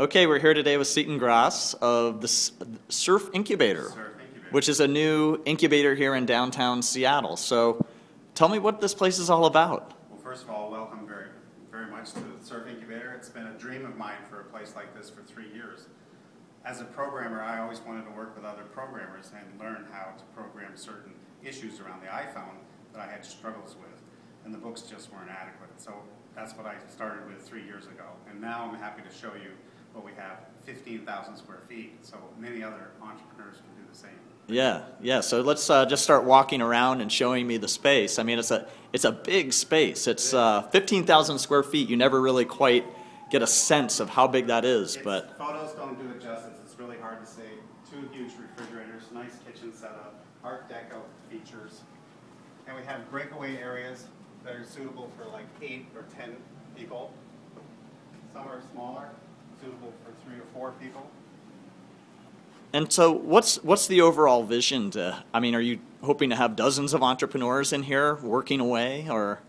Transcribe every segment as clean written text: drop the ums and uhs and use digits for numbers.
Okay, we're here today with Seaton Gras of the Surf Incubator, which is a new incubator here in downtown Seattle. So tell me what this place is all about. Well, first of all, welcome very much to the Surf Incubator. It's been a dream of mine for a place like this for 3 years. As a programmer, I always wanted to work with other programmers and learn how to program certain issues around the iPhone that I had struggles with, and the books just weren't adequate. So that's what I started with 3 years ago, and now I'm happy to show you what we have, 15,000 square feet, so many other entrepreneurs can do the same. Yeah. So let's just start walking around and showing me the space. I mean, it's a big space. It's 15,000 square feet. You never really quite get a sense of how big that is. But photos don't do it justice. It's really hard to say. 2 huge refrigerators, nice kitchen setup, Art Deco features, and we have breakaway areas that are suitable for like 8 or 10 people. Some are smaller, suitable for 3 or 4 people. And so what's the overall vision I mean, are you hoping to have dozens of entrepreneurs in here working away, or?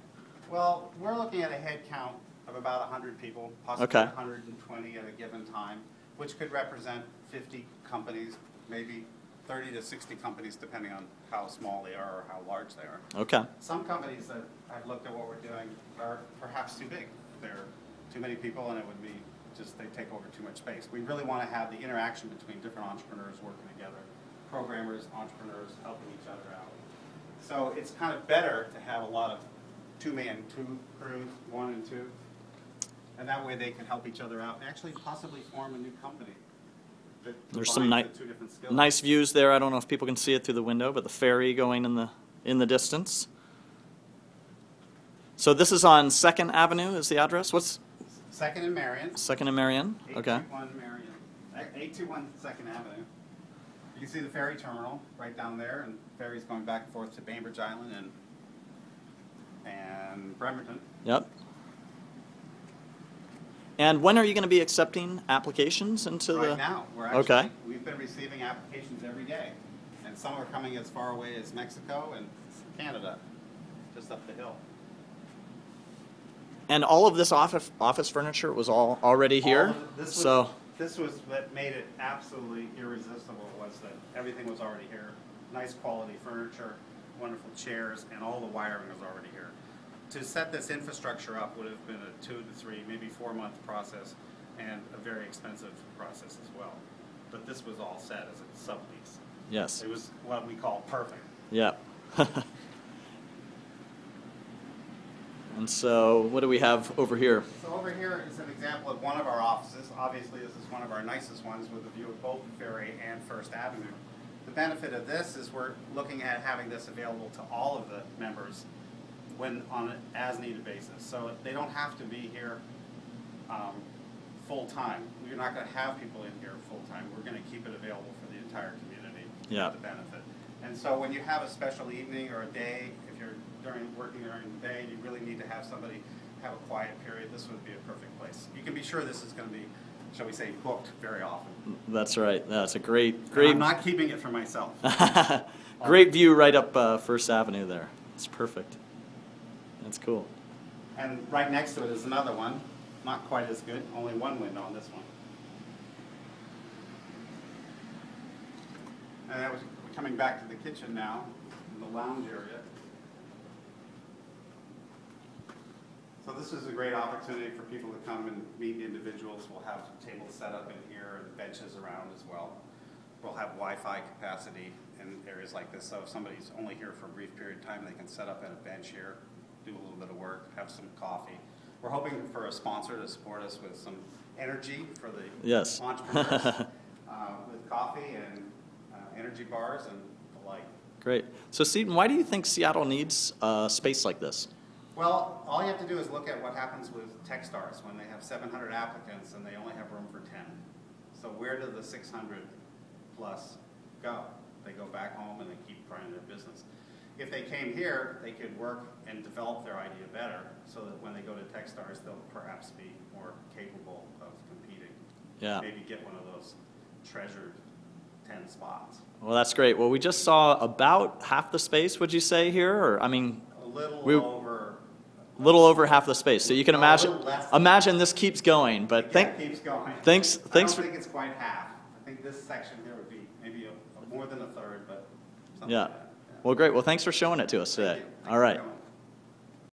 Well, we're looking at a head count of about 100 people, possibly 120 at a given time, which could represent 50 companies, maybe 30 to 60 companies, depending on how small they are or how large they are. Okay. Some companies that I've looked at what we're doing are perhaps too big. There are too many people, and it would be just they take over too much space. We really want to have the interaction between different entrepreneurs working together, programmers, entrepreneurs helping each other out. So it's kind of better to have a lot of 2-man, 2 crews, 1 and 2, and that way they can help each other out and actually possibly form a new company. There's some nice views there. I don't know if people can see it through the window, but the ferry going in the distance. So this is on 2nd Avenue is the address? What's 2nd and Marion. 2nd and Marion. Okay. 821 Marion. 821 2nd Avenue. You can see the ferry terminal right down there, and ferries going back and forth to Bainbridge Island and Bremerton. Yep. And when are you going to be accepting applications into right the? Now, we've been receiving applications every day, and some are coming as far away as Mexico and Canada, just up the hill. And all of this office furniture was all already here. This was what made it absolutely irresistible, was that everything was already here. Nice quality furniture, wonderful chairs, and all the wiring was already here. To set this infrastructure up would have been a 2 to 3, maybe 4-month process, and a very expensive process as well. But this was all set as a sublease. Yes. It was what we call perfect. Yeah. And so what do we have over here? So over here is an example of one of our offices. Obviously this is one of our nicest ones with a view of both the ferry and 1st Avenue. The benefit of this is we're looking at having this available to all of the members when on an as-needed basis. So they don't have to be here full-time. We're not going to have people in here full-time. We're going to keep it available for the entire community. Yeah. The benefit. And so when you have a special evening or a day, if you're working during the day, you really need to have somebody have a quiet period, this would be a perfect place. You can be sure this is going to be, shall we say, booked very often. That's right. That's a great. I'm not keeping it for myself. Great view right up 1st Avenue there. It's perfect. That's cool. And right next to it is another one, not quite as good, only 1 window on this one. And that was coming back to the kitchen now, in the lounge area. So this is a great opportunity for people to come and meet individuals. We'll have tables set up in here and benches around as well. We'll have Wi-Fi capacity in areas like this, so if somebody's only here for a brief period of time, they can set up at a bench here, do a little bit of work, have some coffee. We're hoping for a sponsor to support us with some energy for the entrepreneurs, with coffee and energy bars and the like. Great. So Seaton, why do you think Seattle needs a space like this? Well, all you have to do is look at what happens with Techstars when they have 700 applicants and they only have room for 10. So where do the 600 plus go? They go back home and they keep running their business. If they came here, they could work and develop their idea better so that when they go to Techstars, they'll perhaps be more capable of competing. Yeah. Maybe get one of those treasured 10 spots. Well, that's great. Well, we just saw about half the space, would you say, here? Or, I mean, a little over little over half the space. So you can A imagine, little less. imagine this keeps going, but Yeah, thank, it keeps going. thanks I don't for, think it's quite half. I think this section here would be maybe more than a third, but something yeah. like that. Well, great. Well, thanks for showing it to us today. Thank you. All right. Thank you for coming.